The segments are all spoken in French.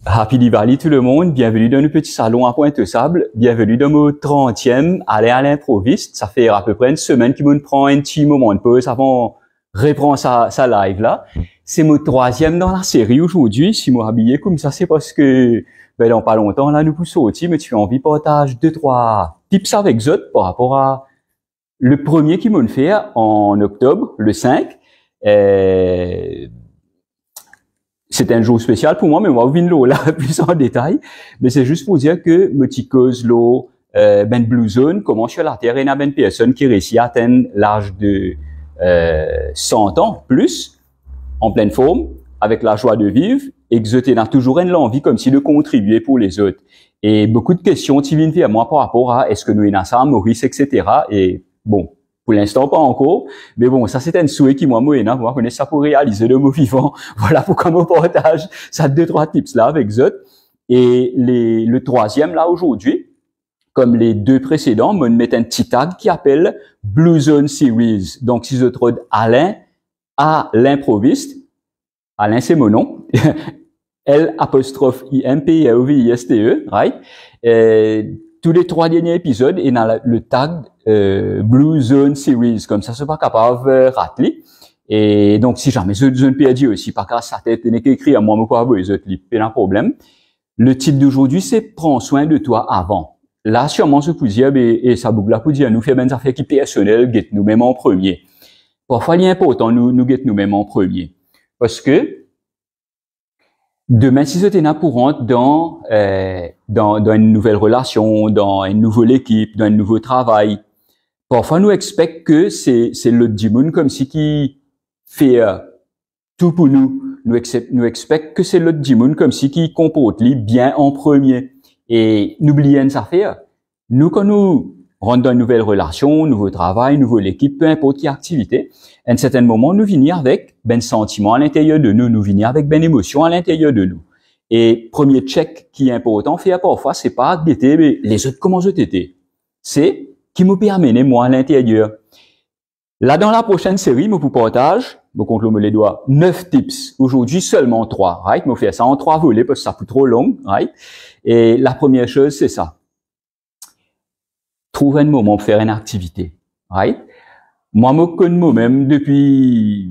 Happy Diwali tout le monde, bienvenue dans le petit salon à Pointe-aux-Sables, bienvenue dans mon 30e aller à l'improviste. Ça fait à peu près une semaine qu'il me prend un petit moment de pause avant de reprendre sa live là. C'est mon 3e dans la série aujourd'hui. Si moi habillé comme ça, c'est parce que dans pas longtemps là nous pouvons sortir, mais tu as envie de partager 2-3 tips avec vous par rapport à le premier qui m'a fait en octobre, le 5. C'est un jour spécial pour moi, mais moi, je vais là plus en détail. Mais c'est juste pour dire que me petit cause l'eau, Blue Zone, comment sur la Terre, il y a une personne qui réussit à atteindre l'âge de 100 ans plus, en pleine forme, avec la joie de vivre, et que je a toujours une envie comme si de contribuer pour les autres. Et beaucoup de questions qui viennent vers moi par rapport à est-ce que nous avons ça à Maurice, etc. Et bon, pour l'instant, pas encore. Mais bon, ça, c'est un souhait qui, moi, connais ça pour réaliser de mon vivant. Voilà pourquoi je partage ça 2-3 tips là avec Zot. Et le 3e là aujourd'hui, comme les 2 précédents, me met un petit tag qui appelle Blue Zone Series. Donc, si je trouve Alain à l'improviste, Alain, c'est mon nom. L''IMPROVISTE, right? Tous les 3 derniers épisodes, il y a le tag Blue Zone Series, comme ça, c'est pas capable de rater. Et donc, si jamais je ne perds aussi, pas qu'à sa tête, n'est qu'écrit à moi, mais pas à vous, pas un problème. Le titre d'aujourd'hui, c'est Prends soin de toi avant. Là, sûrement, je peux dire, et ça boucle là pour dire, nous fait des affaires qui personnelles, get nous-mêmes en premier. Parfois, il est important, nous get nous-mêmes en premier. Parce que, demain, si je t'ai pour rentrer dans une nouvelle relation, dans une nouvelle équipe, dans un nouveau travail, parfois nous expectons que c'est l'autre du monde comme si qui fait tout pour nous. Nous expectons que c'est l'autre du monde comme si qui comporte lui bien en premier. Et n'oubliez une affaire. Nous, quand nous rentrons dans une nouvelle relation, nouveau travail, nouvelle équipe, peu importe quelle activité, à un certain moment, nous venons avec ben sentiment à l'intérieur de nous, nous venons avec ben émotion à l'intérieur de nous. Et premier check qui est important, faire parfois, c'est pas guetter les autres comment je t'étais. C'est qui me permet moi à l'intérieur. Là, dans la prochaine série, je vous partage, je compte les doigts, 9 tips. Aujourd'hui, seulement 3, right? Je fais ça en 3 volets parce que ça peut trop long, right? Et la première chose, c'est ça. Trouver un moment pour faire une activité, right? Moi, je connais moi-même depuis,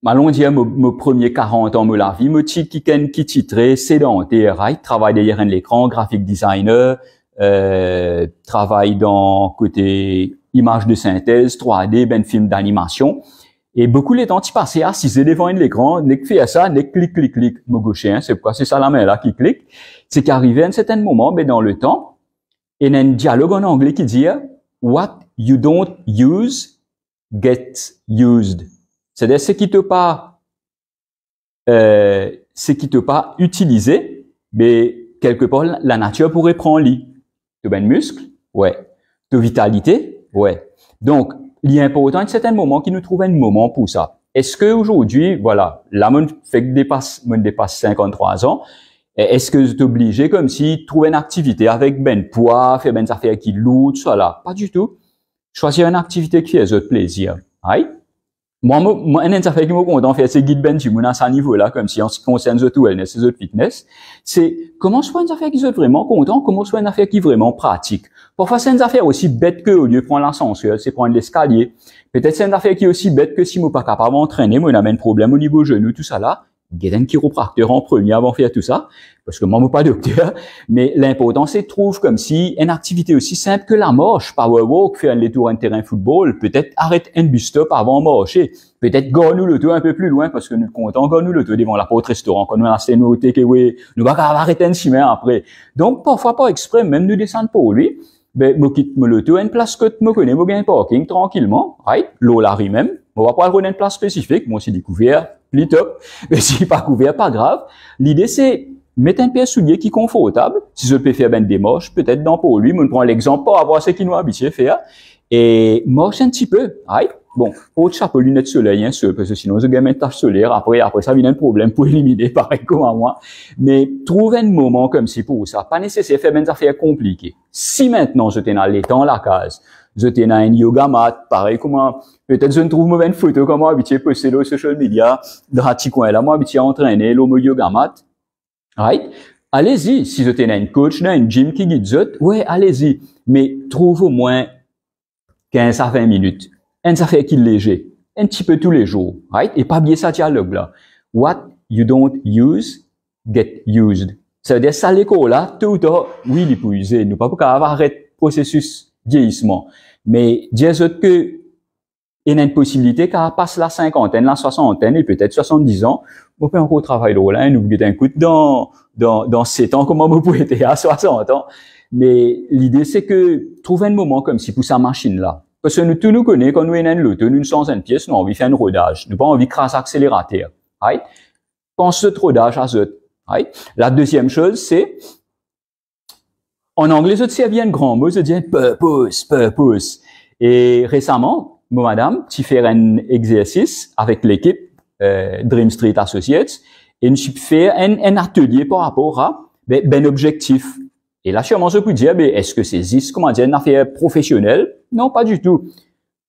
allons dire, mes premiers 40 ans de la vie, je suis qui titré sédentaire, right? Travaille derrière l'écran, graphic designer, travaille dans côté image de synthèse, 3D, ben film d'animation. Et beaucoup les temps, tu passais assis devant l'écran, n'est que fait ça, n'est que clic, me gaucher, hein, c'est pourquoi c'est ça la main là qui clique. C'est qu'arrivé à un certain moment, ben dans le temps, il y a un dialogue en anglais qui dit, what you don't use gets used. C'est-à-dire ce qui te pas utilisé, mais quelque part la nature pourrait prendre lit. Tu as ben muscle, ouais. Tu as vitalité, ouais. Donc il est important à un certain moment qu'il nous trouve un moment pour ça. Est-ce que aujourd'hui, voilà, là mon dépasse 53 ans, est-ce que je suis obligé comme si trouver une activité avec ben poids, faire ben affaires qui lourdes, tout ça là? Pas du tout. Choisir une activité qui fait votre plaisir. Right? Moi, une affaire qui me content faire, c'est guide ben du monde à ce niveau-là, comme si en ce qui concerne the wellness et the fitness. C'est, comment soit une affaire qui est vraiment content, comment soit une affaire qui est vraiment pratique. Parfois, c'est une affaire aussi bête que, au lieu de prendre l'ascenseur, c'est prendre l'escalier. Peut-être c'est une affaire qui est aussi bête que si moi pas capable d'entraîner, moi, on a un problème au niveau genou, tout ça là. Get un chiropracteur en premier avant de faire tout ça, parce que moi, je suis pas docteur, mais l'important, c'est de trouver comme si une activité aussi simple que la marche, power walk, faire un tour un terrain de football, peut-être arrêter un bus stop avant de marcher, peut-être gagner le tour un peu plus loin, parce que nous comptons gagner le tour devant la porte restaurant, quand nous avons nos takeaway, nous va arrêter un chemin après. Donc, parfois, pas exprès, même nous descendre pour lui, ben, je quitte le tour, une place que je connais, je gagne un parking tranquillement, right? L'eau la rue même, on va pas aller une place spécifique, moi, c'est découvert, plus top. Mais si pas couvert, pas grave. L'idée, c'est mettre un pied soulier qui est confortable. Si je peux faire ben des marches, peut-être dans pour lui, on prend l'exemple pour avoir ce qu'il nous habitué à faire. Et marche un petit peu, right? Bon, autre chapeau, lunettes de soleil, hein, parce que sinon, je gagne une tache solaire. Après, ça vient un problème pour éliminer, pareil comme à moi. Mais, trouver un moment comme si pour ça. Pas nécessaire de faire des affaires compliquées. Si maintenant, je t'ai dans les temps, la case, je t'ai dans un yoga mat, pareil comment, peut-être je ne trouve mauvaise photo, comment habitué poster sur social media, dans un petit coin là, moi habitué à entraîner, l'homme yoga mat. Right? Allez-y. Si vous êtes un coach dans une gym qui guide vous, ouais, allez-y. Mais trouve au moins 15 à 20 minutes. Un affaire qui est léger. Un petit peu tous les jours. Right? Et pas oublier ça dialogue là. What you don't use, get used. Ça veut dire, ça l'école là, tout le temps, oui, il peut user. Nous pas pour arrêter le processus vieillissement. Mais, dire que, il y a une possibilité qu'à passe la cinquantaine, la soixantaine et peut-être 70 ans, on peut encore travailler là, nous guetter un coup dans 7 ans, comment vous pouvez être à 60 ans. Mais l'idée, c'est que, trouver un moment comme si pour sa machine là. Parce que nous, tous nous connaissons, quand nous avons une l'auto, nous sommes une pièce, nous avons envie de faire un rodage. Nous pas envie de craser accélérateur. Right? Pense ce rodage à ce. Right? La deuxième chose, c'est, en anglais, ça devient un grand mot, ça devient purpose, purpose. Et récemment, moi, madame, tu fais un exercice avec l'équipe Dream Street Associates et nous fait un atelier par rapport à ben objectif. Et là, sûrement, je peux dire, ben, est-ce que c'est comment dire, une affaire professionnelle? Non, pas du tout.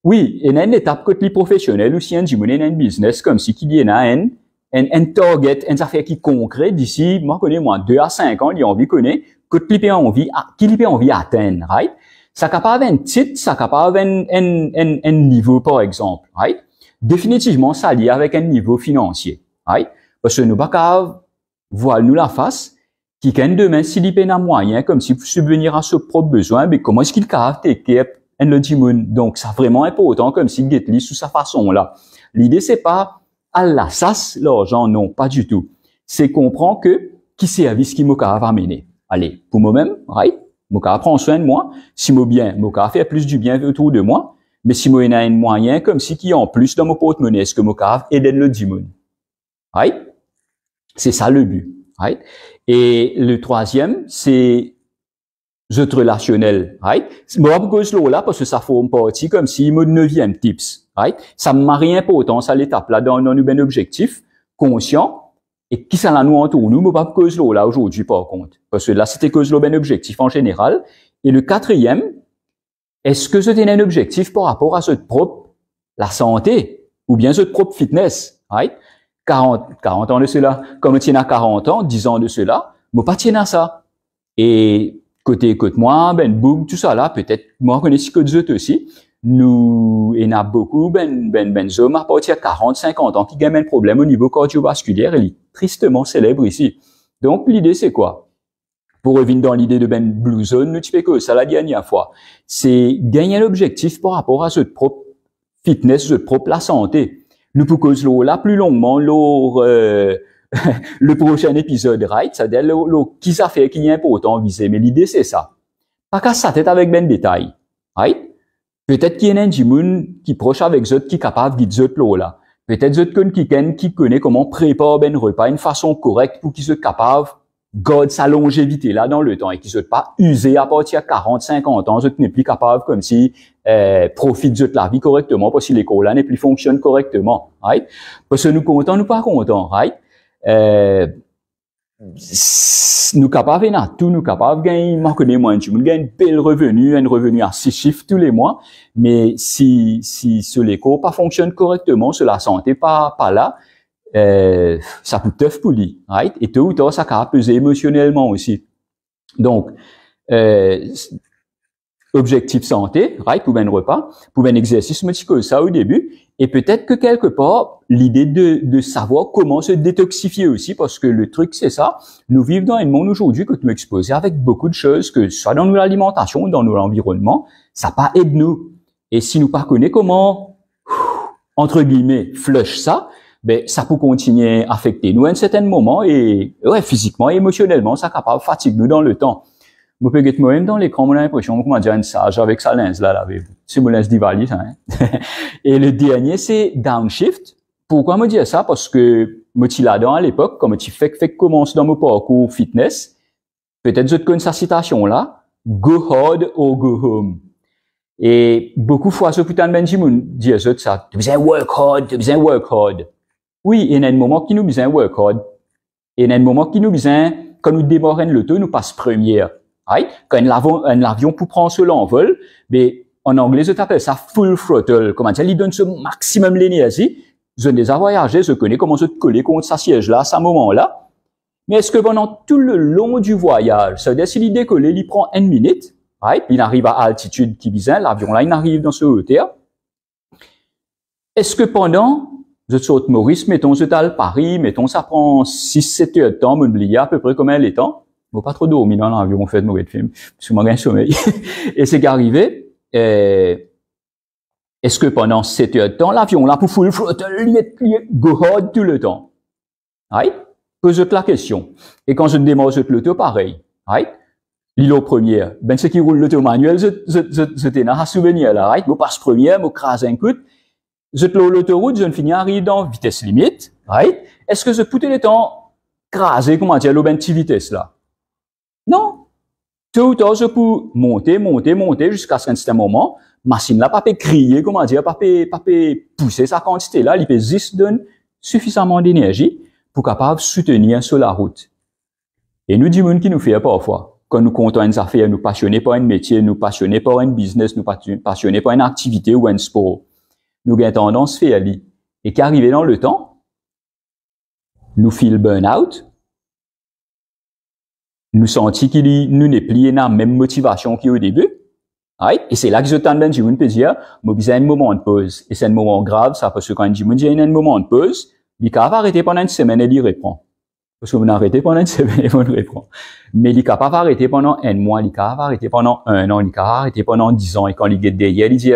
Oui, il y a une étape côté professionnel aussi, un business comme si qu'il y a un target, une affaire qui est concret d'ici, moi, connais, moi, 2 à 5 ans, il y a envie, connaît, que tu as envie, qu'il y a envie d'atteindre, right? Ça capable un titre, ça capable un niveau, par exemple, right? Définitivement, ça lié avec un niveau financier, right? Parce que nous, pas capable, voir nous la face, qui quand demain, s'il y a un moyen, comme si pour subvenir à ses propres besoins, mais comment est-ce qu'il capable de take care and le dimoun? Donc, c'est vraiment important, comme s'il get sous sa façon-là. L'idée, c'est pas, à la sas, l'argent, non, pas du tout. C'est comprendre que, qui service qui m'a capable amener. Allez, pour moi-même, right? M'a capable prendre soin de moi. Si m'a bien, m'a capable faire plus du bien autour de moi. Mais si moi, il y a un moyen, comme si qui en plus dans mon porte-monnaie, est-ce que m'a capable aider le dimoun? Right? C'est ça le but. Right? Et le troisième, c'est, autres relationnel, right? Moi, pourquoi je là, parce que ça forme partie comme si mon 9e tips, right? Ça me marie importance à l'étape là, dans nos ben objectif, conscient, et qui ça là nous entoure nous, mais pas pourquoi je là aujourd'hui, par contre. Parce que là, c'était que je ben objectif en général. Et le 4e, est-ce que c'était un objectif par rapport à ce propre, la santé, ou bien ce propre fitness, right? 40 ans de cela. Comme tu as 40 ans, 10 ans de cela, moi pas tiens à ça. Et, côté moi, ben boum, tout ça là, peut-être moi je connais ce que d'autres aussi. Nous, il y en a beaucoup hommes à partir de 40, 50 ans qui gagnent un problème au niveau cardiovasculaire, il est tristement célèbre ici. Donc l'idée c'est quoi? Pour revenir dans l'idée de Blue Zone, nous tu fais que ça la dernière fois, c'est gagner l'objectif par rapport à ce propre fitness, ce propre la santé. Nous pouvons là plus longuement lors le prochain épisode, right? C'est-à-dire, qui ça fait, qui est important viser. Mais l'idée, c'est ça. Pas qu'à sa tête avec ben détail, right? Peut-être qu'il y a un djimoun qui proche avec eux, qui est capable de dire là. Peut-être qui connaît comment préparer ben repas d'une façon correcte pour qu'il soit capable garde sa longévité là dans le temps et qu'il soit pas usé à partir de 40, 50 ans, n'est plus capable comme si profite de la vie correctement parce que l'école là n'est plus fonctionne correctement, right? Parce que nous contents, nous pas contents, right? Nous capables à tout, nous capables gagner, moi connais moi, tu me gagnes un revenu à 6 chiffres tous les mois, mais si ce l'école pas fonctionne correctement, sur la santé pas là, ça peut tough pour lui, right? Et tôt ou tard, ça peut peser émotionnellement aussi. Donc, objectif santé, right? Pour un repas, pour un exercice, moi, que ça au début. Et peut-être que quelque part, l'idée de savoir comment se détoxifier aussi, parce que le truc, c'est ça. Nous vivons dans un monde aujourd'hui que nous exposons avec beaucoup de choses, que soit dans notre alimentation ou dans notre environnement, ça pas aide nous. Et si nous pas connaissons comment, entre guillemets, flush ça, ben, ça peut continuer à affecter nous à un certain moment et, ouais, physiquement et émotionnellement, ça capable de fatiguer nous dans le temps. Moi, peut-être moi-même dans l'écran, on a l'impression qu'on dire un sage avec sa lens, là, c'est mon lens d'Ivali, ça, hein. Et le dernier, c'est downshift. Pourquoi me dire ça? Parce que, moi, tu là-dedans à l'époque, comme tu fais commence dans mon parcours fitness, peut-être je te connais sa citation là, go hard or go home. Et, beaucoup de fois, ce putain de Benjamin dit ça, tu besoin work hard. Oui, il y a un moment qui nous besoin work hard. Et il y a un moment qui nous besoin, quand nous démarrons l'auto, nous passe première. Right? Quand un avion pour prendre sur l'envol, mais en anglais, je t'appelle ça full throttle. Comment dire, il donne ce maximum l'énergie. Je ne les ai voyagé, je connais comment se coller contre sa siège là, à ce moment-là. Mais est-ce que pendant tout le long du voyage, c'est-à-dire s'il est décollé, il prend une minute, right? Il arrive à altitude qui bizarre, l'avion là, il arrive dans ce hauteur. Est-ce que pendant, je saute Maurice, mettons, je à Paris, mettons, ça prend 6-7 heures de temps, m'oublier à peu près combien les temps. Bon, pas trop dormir dans l'avion, on fait de mauvais films, parce que moi, j'ai un sommeil. Et c'est qu'arrivé, est-ce que pendant 7 heures de temps, l'avion là, pour full throttle, il go hard tout le temps? Right? Pose-toi la question. Et quand je démarre l'auto, pareil. Right? L'îlot première, ben, ce qui roule l'auto manuel, je t'ai à souvenir là, right? Moi, passe première, moi, crase un coup. Je te l'autoroute, je ne finis arrive dans vitesse limite, right? Est-ce que je peux le temps craser, comment dire, l'eau ben petite vitesse là? Non. Tout ou tard, je peux monter jusqu'à ce qu'un certain moment, machine là, pas peut crier, comment dire, pas peut pousser sa quantité là, il peut juste donner suffisamment d'énergie pour capable soutenir sur la route. Et nous disons qui nous fait parfois, quand nous comptons une affaire, nous passionnés par un métier, nous passionnés par un business, nous passionnés par une activité ou un sport, nous avons tendance à faire li. Et qu'arrivé dans le temps, nous feel burn-out, nous sentons qu'il nous n'est plus dans la même motivation qu'au début. Right? Et c'est là que je t'en donne, je peux dire, moi, besoin un moment de pause. Et c'est un moment grave, ça, parce que quand je dis, il y a un moment de pause, il va arrêter pendant une semaine et il reprend. Parce que vous n'arrêtez pendant une semaine et vous reprend. Mais il est capable d'arrêter pendant un mois, il est capable d'arrêter pendant un an, il est capable d'arrêter pendant 10 ans. Et quand il est derrière, il dit,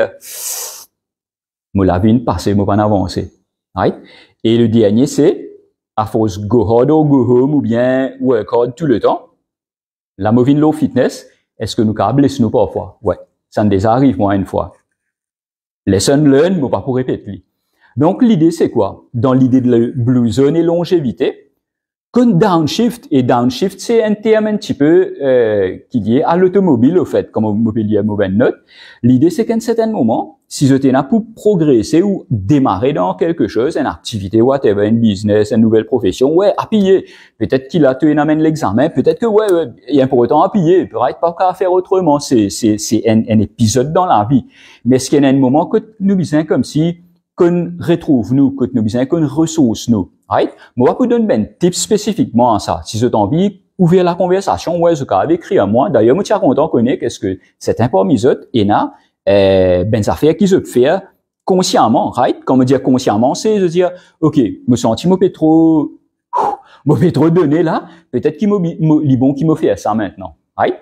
moi, la vie passée, moi, pas avancer. Right? Et le dernier, c'est, à force go hard or go home, ou bien work hard tout le temps. La mauvaise low fitness, est-ce que nous capables laisser nous parfois? Ouais. Ça nous déjà arrive, moi, une fois. Lesson learn, mais pas pour répéter. Donc, l'idée, c'est quoi? Dans l'idée de la blue zone et longévité, comme downshift, et downshift, c'est un terme un petit peu qui est lié à l'automobile, au fait, comme mobilier mauvaise note. L'idée, c'est qu'à un certain moment, si je t'ai là pour progresser ou démarrer dans quelque chose, une activité, whatever, une business, une nouvelle profession, ouais, appuyer. Peut-être qu'il a tu amène l'examen, peut-être que ouais, il y a pour autant appuyer, peut-être pas qu'à faire autrement. C'est un épisode dans la vie. Mais est-ce qu'il y a un moment que nous disons comme si qu'on retrouve nous, que nous disons qu'on ressource nous, right? Moi, je vous donne ben tips spécifiquement à ça. Si vous avez envie ouvrir la conversation, ouais, je vais écrire à moi. D'ailleurs, moi, je suis content de connaître qu'est-ce que c'est un parmi eux, et là, ben, ça fait qu'ils se faire consciemment, right? Quand me dire consciemment, c'est de dire, OK, me senti moi trop donné là, peut-être qu'il me bon qui me fait ça maintenant, right?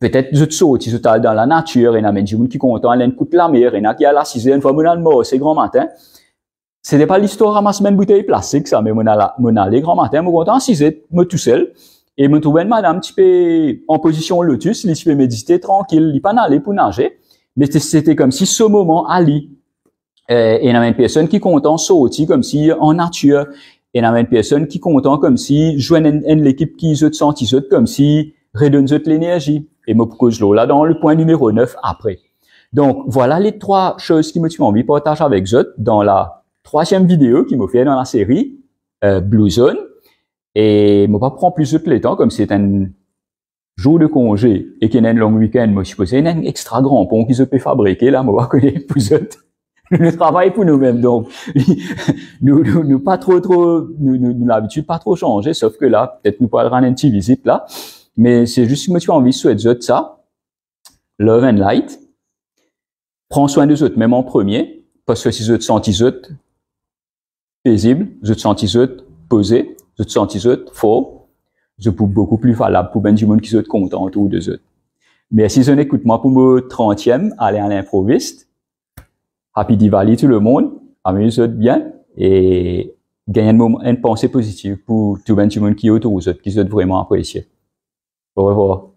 Peut-être je te saute, je t'aille dans la nature, et n'a même qui content, elle écoute la mer, et n'a qui a la sixième fois, mon mort, c'est grand matin. C'était pas l'histoire à ma semaine bouteille plastique, ça, mais mon allé grand matin, mon content, sixième, moi tout seul, et me trouvais une madame, petit peu en position lotus, il peut méditer tranquille, il pas aller pour nager, mais c'était comme si ce moment allait. Et il y a une personne qui content sauter comme si en nature, et il y a une personne qui content comme si joindre l'équipe qui se sentit comme si redonne l'énergie. Et me propose là dans le point numéro 9 après. Donc, voilà les trois choses qui me tuent envie de partager avec vous dans la troisième vidéo qui me fait dans la série, Blue Zone. Et je ne vais pas prendre plus de temps comme c'est un jour de congé et qu'il y a un long week-end. Moi, je suppose qu'il y a un extra grand pont qui se peut fabriquer là, je vais connaître plus de le travail pour nous-mêmes. Donc, nous pas trop, nous l'habitude pas trop changer, sauf que là, peut-être nous pourrons rendre une petite visite là. Mais c'est juste que moi, tu as envie de souhaiter ça. Love and light. Prends soin des autres, même en premier. Parce que si je te sens paisible, je te sens posé, je te sens fort, je peux beaucoup plus valable pour ben du monde qui soit content autour des autres. Mais si je n'écoute moi pour mon 30e, aller à l'improviste, happy Diwali tout le monde, amuse-toi bien et gagne une pensée positive pour tout ben du monde qui est autour des autres, qui soit vraiment apprécié. Au revoir.